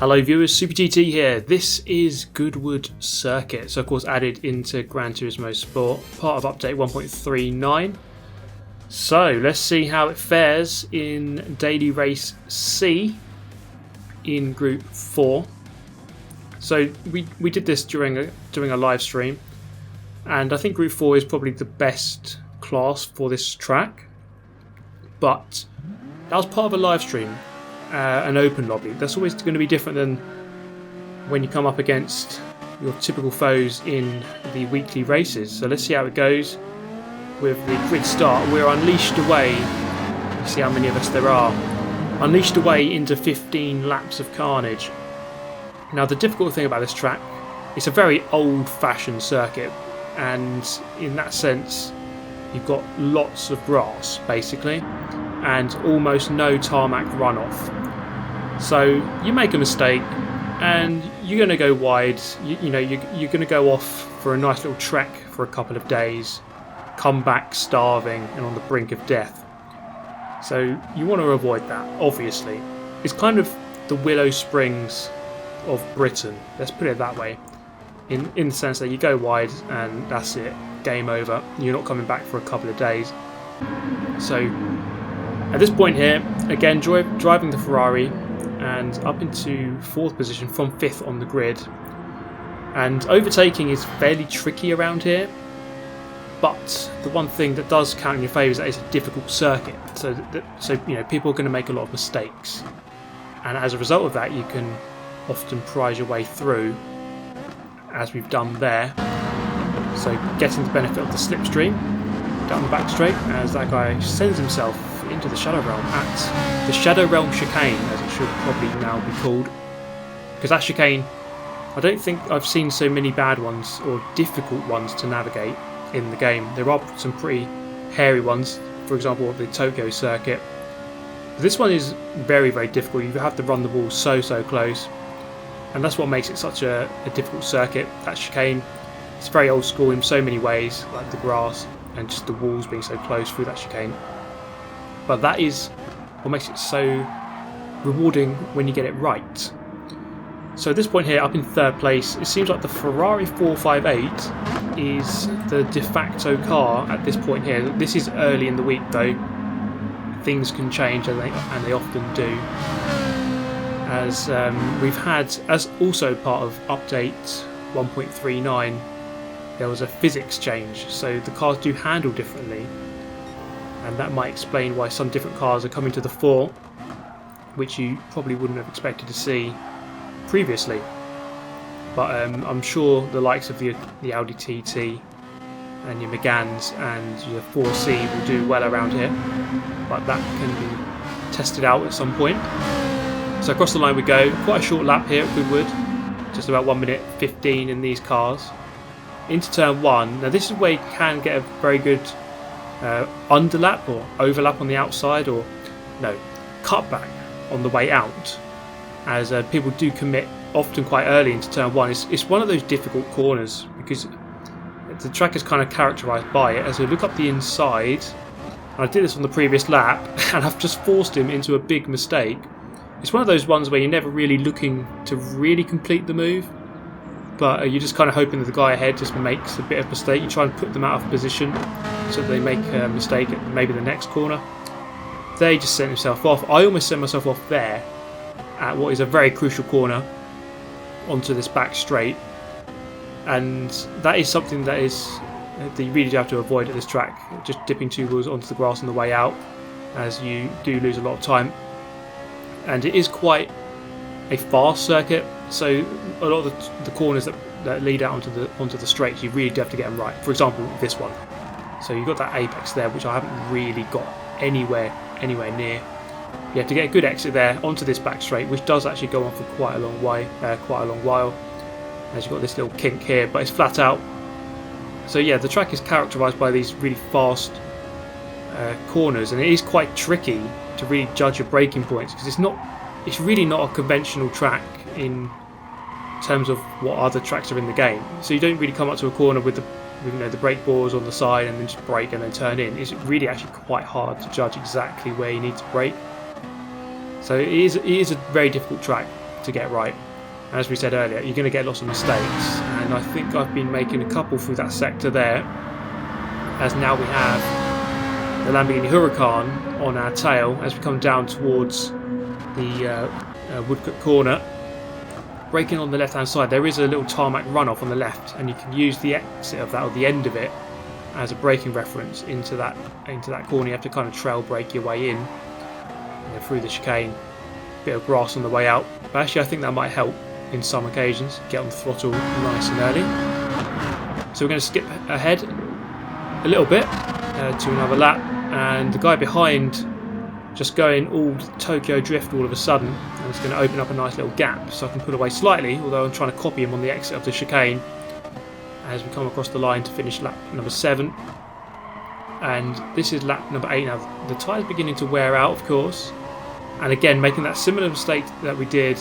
Hello viewers, Super GT here. This is Goodwood Circuit, so of course added into Gran Turismo Sport, part of update 1.39. So let's see how it fares in Daily Race C in Group 4. So we did this during a live stream, and I think Group 4 is probably the best class for this track, but that was part of a live stream. An open lobby. That's always going to be different than when you come up against your typical foes in the weekly races. So let's see how it goes with the grid start. We're unleashed away. You see how many of us there are. Unleashed away into 15 laps of carnage. Now the difficult thing about this track, it's a very old-fashioned circuit, and in that sense you've got lots of grass basically and almost no tarmac runoff. So you make a mistake and you're going to go wide, you're going to go off for a nice little trek for a couple of days, come back starving and on the brink of death. So you want to avoid that, obviously. It's kind of the Willow Springs of Britain, let's put it that way, in the sense that you go wide and that's it, game over, you're not coming back for a couple of days. So at this point here, again driving the Ferrari and up into 4th position from 5th on the grid, and overtaking is fairly tricky around here, but the one thing that does count in your favour is that it's a difficult circuit, so people are going to make a lot of mistakes, and as a result of that you can often prize your way through, as we've done there. So getting the benefit of the slipstream down the back straight as that guy sends himself into the Shadow Realm at the Shadow Realm chicane, as it should probably now be called, because that chicane, I don't think I've seen so many bad ones or difficult ones to navigate in the game. There are some pretty hairy ones, for example the Tokyo circuit. This one is very, very difficult. You have to run the wall so close, and that's what makes it such a difficult circuit. That chicane, it's very old school in so many ways, like the grass and just the walls being so close through that chicane. But that is what makes it so rewarding when you get it right. So at this point here, up in 3rd place, it seems like the Ferrari 458 is the de facto car at this point here. This is early in the week though. Things can change, and they often do. As we've had, as also part of update 1.39, there was a physics change, so the cars do handle differently, and that might explain why some different cars are coming to the fore, which you probably wouldn't have expected to see previously. But I'm sure the likes of the Audi TT and your Megans and your 4C will do well around here, but that can be tested out at some point. So across the line we go, quite a short lap here at Goodwood, just about 1 minute 15 in these cars. Into turn 1, now this is where you can get a very good underlap or overlap on the outside, or no, cutback on the way out, as people do commit often quite early into turn 1. It's one of those difficult corners because the track is kind of characterised by it. As I look up the inside, and I did this on the previous lap, and I've just forced him into a big mistake. It's one of those ones where you're never really looking to really complete the move, but you're just kind of hoping that the guy ahead just makes a bit of mistake. You try and put them out of position so that they make a mistake at maybe the next corner. They just sent himself off. I almost sent myself off there at what is a very crucial corner onto this back straight, and that is something that you really do have to avoid at this track, just dipping 2 wheels onto the grass on the way out, as you do lose a lot of time. And it is quite a fast circuit, so a lot of the corners that lead out onto the straights, you really do have to get them right. For example, this one. So you've got that apex there, which I haven't really got anywhere near. You have to get a good exit there onto this back straight, which does actually go on for quite a long while. As you've got this little kink here, but it's flat out. So yeah, the track is characterised by these really fast corners, and it is quite tricky to really judge your braking points, because it's really not a conventional track in terms of what other tracks are in the game. So you don't really come up to a corner with the brake balls on the side and then just brake and then turn in. It's really actually quite hard to judge exactly where you need to brake. So it is a very difficult track. to get right. As we said earlier, you're going to get lots of mistakes, and I think I've been making a couple through that sector there, as now we have the Lamborghini Huracan on our tail as we come down towards the Woodcote corner. Braking on the left hand side, there is a little tarmac runoff on the left, and you can use the exit of that, or the end of it, as a braking reference into that corner. You have to kind of trail brake your way in, through the chicane. Bit of grass on the way out, but actually I think that might help in some occasions, get on the throttle nice and early. So we're going to skip ahead a little bit to another lap, and the guy behind just going all Tokyo drift all of a sudden, and it's going to open up a nice little gap, so I can pull away slightly, although I'm trying to copy him on the exit of the chicane as we come across the line to finish lap number 7. And this is lap number 8 now. The tyre's beginning to wear out, of course, and again making that similar mistake that we did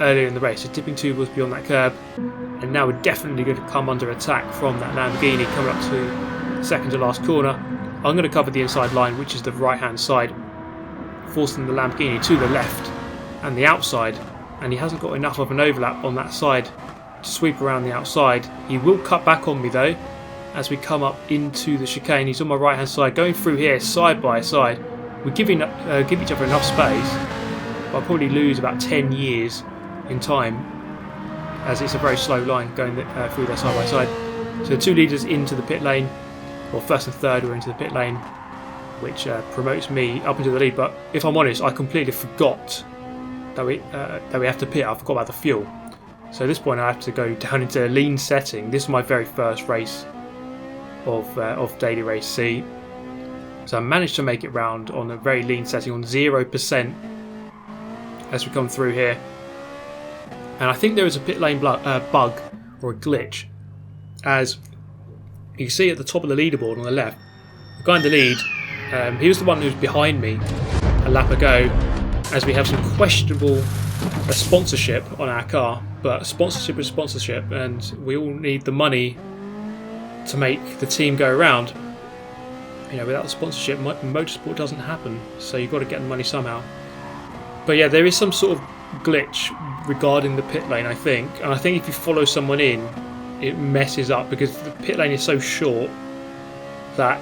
earlier in the race. So dipping 2 wheels beyond that curb, and now we're definitely going to come under attack from that Lamborghini coming up to the second to last corner. I'm going to cover the inside line, which is the right hand side, forcing the Lamborghini to the left and the outside, and he hasn't got enough of an overlap on that side to sweep around the outside. He will cut back on me though as we come up into the chicane. He's on my right hand side, going through here side by side. We give each other enough space, but I'll probably lose about 10 years in time, as it's a very slow line going through there side by side. So the 2 leaders into the pit lane, or first and third are into the pit lane, which promotes me up into the lead. But if I'm honest, I completely forgot that we have to pit. I forgot about the fuel. So at this point I have to go down into a lean setting. This is my very first race of Daily Race C. So I managed to make it round on a very lean setting on 0% as we come through here. And I think there is a pit lane bug or a glitch, as you can see at the top of the leaderboard on the left, the guy in the lead, he was the one who was behind me a lap ago, as we have some questionable sponsorship on our car. But sponsorship is sponsorship, and we all need the money to make the team go around. Without the sponsorship, motorsport doesn't happen, so you've got to get the money somehow. But yeah, there is some sort of glitch regarding the pit lane, I think, and I think if you follow someone in, it messes up, because the pit lane is so short that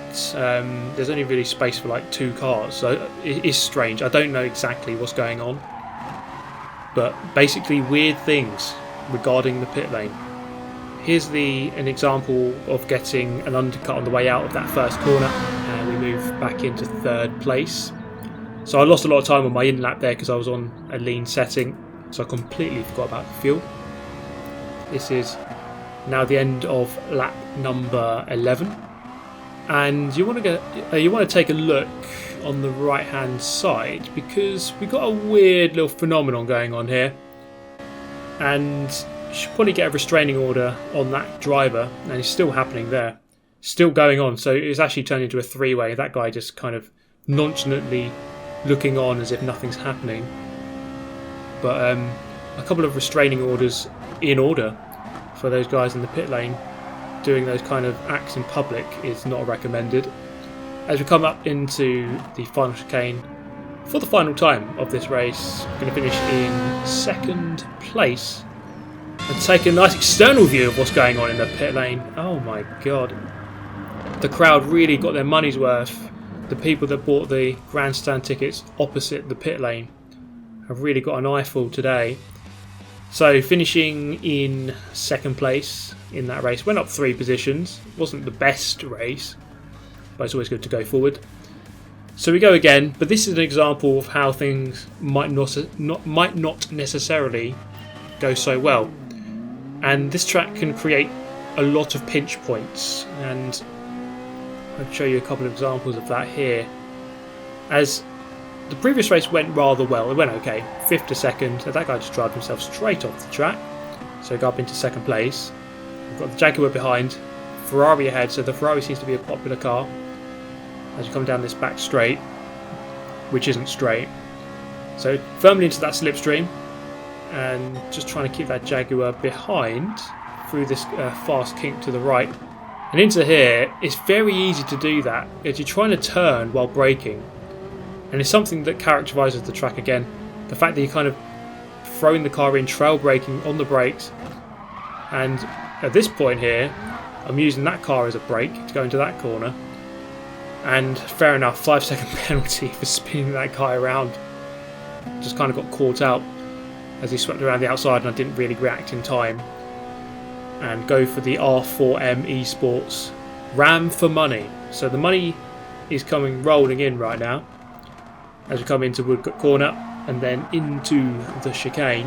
there's only really space for like 2 cars. So it is strange. I don't know exactly what's going on, but basically weird things regarding the pit lane. Here's an example of getting an undercut on the way out of that first corner, and we move back into 3rd place. So I lost a lot of time on my in lap there because I was on a lean setting, so I completely forgot about the fuel. This is now the end of lap number 11, and you want to take a look on the right hand side, because we've got a weird little phenomenon going on here, and you should probably get a restraining order on that driver, and it's still happening there, still going on. So it's actually turned into a 3-way. That guy just kind of nonchalantly looking on as if nothing's happening. But a couple of restraining orders in order for those guys in the pit lane. Doing those kind of acts in public is not recommended. As we come up into the final chicane for the final time of this race, we're going to finish in 2nd place and take a nice external view of what's going on in the pit lane. Oh my god, the crowd really got their money's worth. The people that bought the grandstand tickets opposite the pit lane have really got an eyeful today. So finishing in 2nd place in that race, went up 3 positions. Wasn't the best race, but it's always good to go forward. So we go again, but this is an example of how things might not necessarily go so well. And this track can create a lot of pinch points, and I'll show you a couple of examples of that here. As the previous race went rather well, it went okay, 5th to 2nd, so that guy just drove himself straight off the track, so got up into 2nd place. We've got the Jaguar behind, Ferrari ahead, so the Ferrari seems to be a popular car as you come down this back straight, which isn't straight. So firmly into that slipstream, and just trying to keep that Jaguar behind through this fast kink to the right. And into here, it's very easy to do that if you're trying to turn while braking. And it's something that characterises the track again. The fact that you kind of throwing the car in, trail braking on the brakes, and at this point here I'm using that car as a brake to go into that corner, and fair enough, 5-second penalty for spinning that guy around. Just kind of got caught out as he swept around the outside and I didn't really react in time, and go for the R4M Esports Ram for money. So the money is coming rolling in right now as we come into Woodcote Corner and then into the chicane.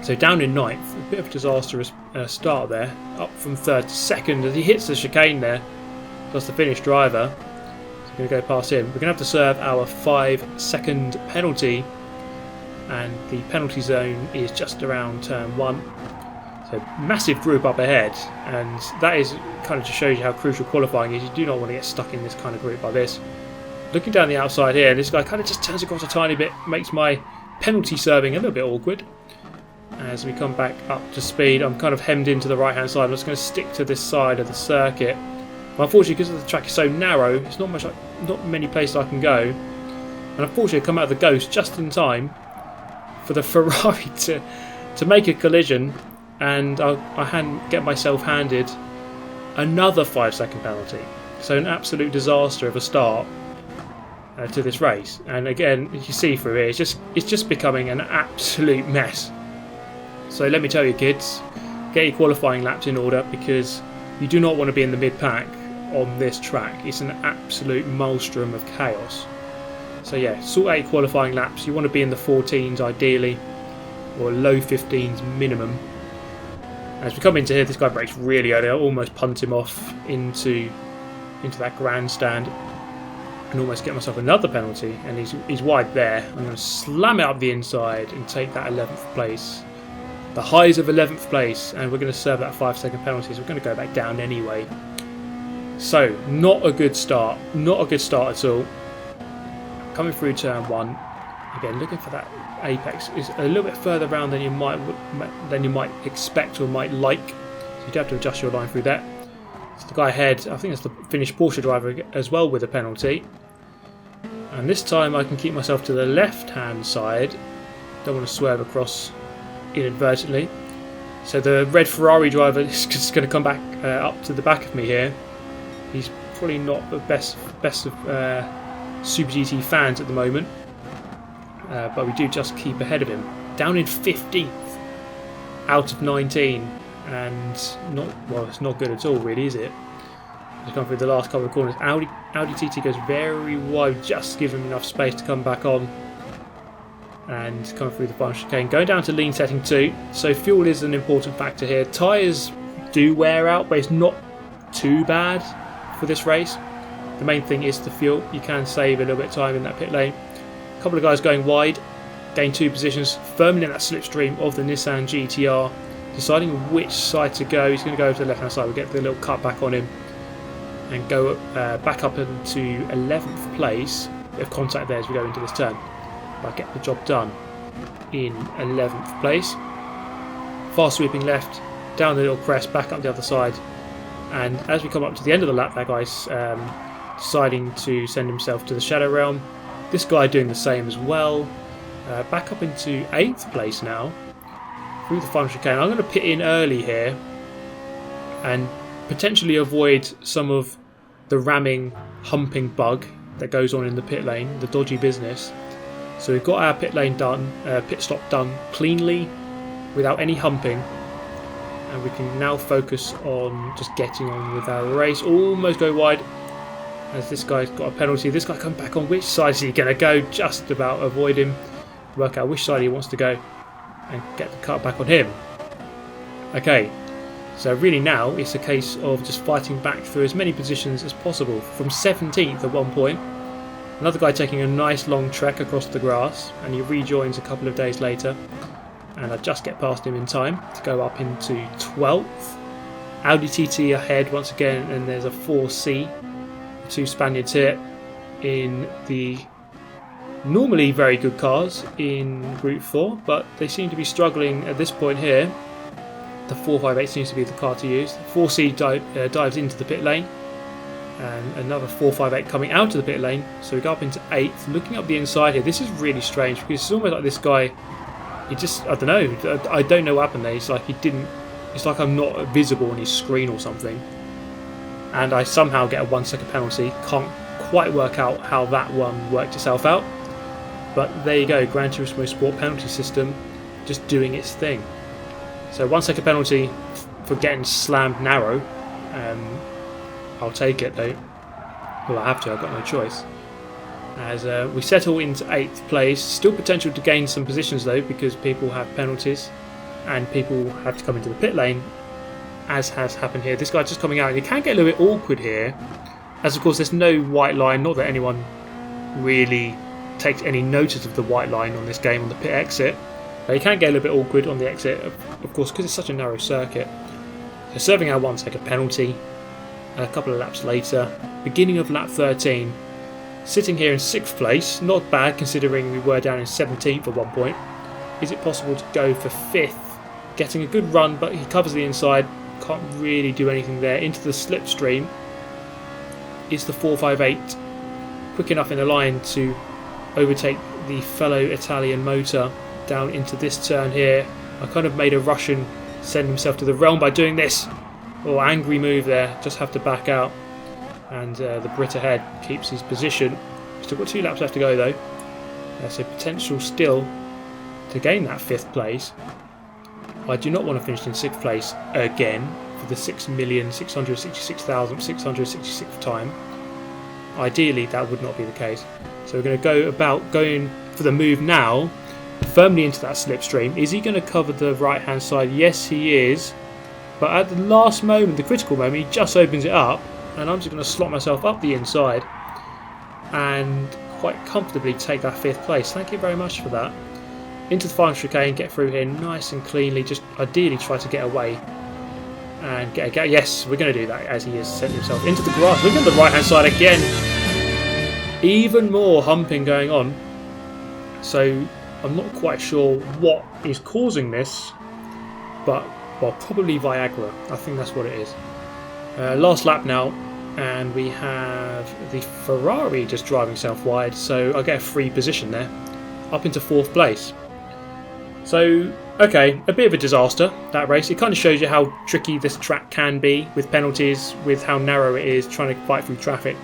So down in 9th, a bit of a disastrous start there, up from 3rd to 2nd as he hits the chicane there. That's the finished driver. So we're going to go past him. We're going to have to serve our 5-second penalty, and the penalty zone is just around turn 1. So massive group up ahead, and that is kind of just shows you how crucial qualifying is. You do not want to get stuck in this kind of group like this. Looking down the outside here, this guy kind of just turns across a tiny bit, makes my penalty serving a little bit awkward. As we come back up to speed, I'm kind of hemmed into the right hand side. I'm just going to stick to this side of the circuit. But unfortunately, because the track is so narrow, it's not many places I can go. And unfortunately, I come out of the Ghost just in time for the Ferrari to make a collision, and I get myself handed another 5-second penalty. So an absolute disaster of a start to this race. And again, as you see through here, it's just becoming an absolute mess. So let me tell you, kids, get your qualifying laps in order, because you do not want to be in the mid-pack on this track. It's an absolute maelstrom of chaos. So yeah, sort out your qualifying laps. You want to be in the 14s ideally, or low 15s minimum. As we come into here, this guy brakes really early. I almost punt him off into that grandstand and almost get myself another penalty, and he's wide there. I'm going to slam it up the inside and take that 11th place. The highs of 11th place, and we're going to serve that 5-second penalty, so we're going to go back down anyway. So, not a good start. Not a good start at all. Coming through turn 1. Again, looking for that apex. Is a little bit further around than you might expect or might like. So you do have to adjust your line through that. So the guy ahead, I think that's the finished Porsche driver as well with a penalty. And this time I can keep myself to the left-hand side. Don't want to swerve across inadvertently. So the red Ferrari driver is just going to come back up to the back of me here. He's probably not the best of Super GT fans at the moment, but we do just keep ahead of him. Down in 15th out of 19, and it's not good at all, really, is it? Just gone through the last couple of corners. Audi TT goes very wide, just gives him enough space to come back on and come through the final chicane. Going down to lean setting 2, so fuel is an important factor here. Tyres do wear out, but it's not too bad for this race. The main thing is the fuel. You can save a little bit of time in that pit lane. A couple of guys going wide, gain 2 positions, firmly in that slipstream of the Nissan GTR, deciding which side to go. He's going to go to the left hand side. We'll get the little cut back on him and go back up into 11th place. Bit of contact there as we go into this turn. But get the job done in 11th place. Fast sweeping left, down the little crest, back up the other side. And as we come up to the end of the lap, that guy's deciding to send himself to the Shadow Realm. This guy doing the same as well. Back up into 8th place now, through the final chicane. I'm going to pit in early here and potentially avoid some of the ramming, humping bug that goes on in the pit lane, the dodgy business. So we've got our pit lane done, pit stop done cleanly, without any humping. And we can now focus on just getting on with our race. Almost go wide as this guy's got a penalty. This guy comes back on. Which side is he going to go? Just about avoid him. Work out which side he wants to go and get the cut back on him. Okay, so really now it's a case of just fighting back through as many positions as possible. From 17th at one point, another guy taking a nice long trek across the grass, and he rejoins a couple of days later. And I just get past him in time to go up into 12th. Audi TT ahead once again, and there's a 4C. 2 Spaniards here in the normally very good cars in Group 4, but they seem to be struggling at this point here. The 458 seems to be the car to use. The 4C dives into the pit lane, and another 458 coming out of the pit lane. So we go up into 8th. Looking up the inside here, this is really strange because it's almost like this guy he just, I don't know. I don't know what happened there. It's like he didn't. It's like I'm not visible on his screen or something. And I somehow get a 1 second penalty. Can't quite work out how that one worked itself out. But there you go, Gran Turismo Sport penalty system just doing its thing. So 1 second penalty for getting slammed narrow. I'll take it though. Well, I have to, I've got no choice. As we settle into 8th place. Still potential to gain some positions though, because people have penalties and people have to come into the pit lane, as has happened here. This guy just coming out, and you can get a little bit awkward here, as of course there's no white line. Not that anyone really takes any notice of the white line on this game on the pit exit. But you can get a little bit awkward on the exit, of course, because it's such a narrow circuit. So serving our 1 second penalty. A couple of laps later, beginning of lap 13, sitting here in 6th place, not bad considering we were down in 17th at one point. Is it possible to go for 5th? Getting a good run, but he covers the inside, can't really do anything there. Into the slipstream is the 458, quick enough in the line to overtake the fellow Italian motor down into this turn here. I kind of made a Russian send himself to the realm by doing this. Oh, angry move there, just have to back out. And the Brit ahead keeps his position. Still got 2 laps left to go though. So potential still to gain that 5th place. I do not want to finish in 6th place again for the 6,666,666th time. Ideally that would not be the case. So we're going to go about going for the move now, firmly into that slipstream. Is he going to cover the right hand side? Yes he is. But at the last moment, the critical moment, he just opens it up, and I'm just going to slot myself up the inside and quite comfortably take that 5th place. Thank you very much for that. Into the final chicane, get through here nice and cleanly, just ideally try to get away and get a gap. Yes, we're going to do that as he has sent himself into the grass. Look at the right hand side again. Even more humping going on. So I'm not quite sure what is causing this, but well, probably Viagra. I think that's what it is. Last lap now, and we have the Ferrari just driving himself wide, so I get a free position there, up into 4th place. So, okay, a bit of a disaster, that race. It kind of shows you how tricky this track can be with penalties, with how narrow it is, trying to fight through traffic.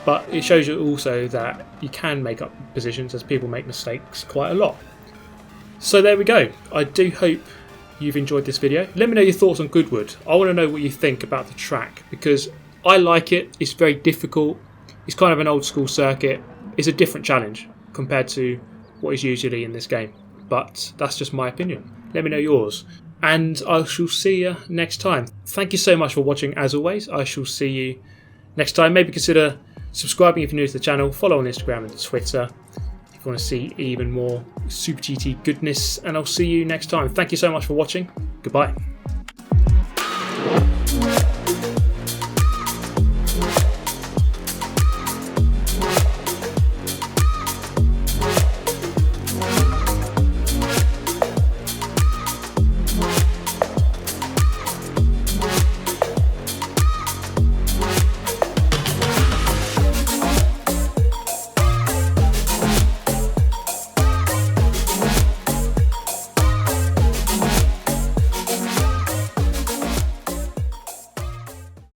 But it shows you also that you can make up positions, as people make mistakes quite a lot. So there we go. I do hope you've enjoyed this video. Let me know your thoughts on Goodwood. I want to know what you think about the track, because I like it. It's very difficult. It's kind of an old school circuit. It's a different challenge compared to what is usually in this game. But that's just my opinion. Let me know yours. And I shall see you next time. Thank you so much for watching as always. I shall see you next time. Maybe consider subscribing if you're new to the channel. Follow on Instagram and Twitter if you want to see even more Super GT goodness, and I'll see you next time. Thank you so much for watching. Goodbye.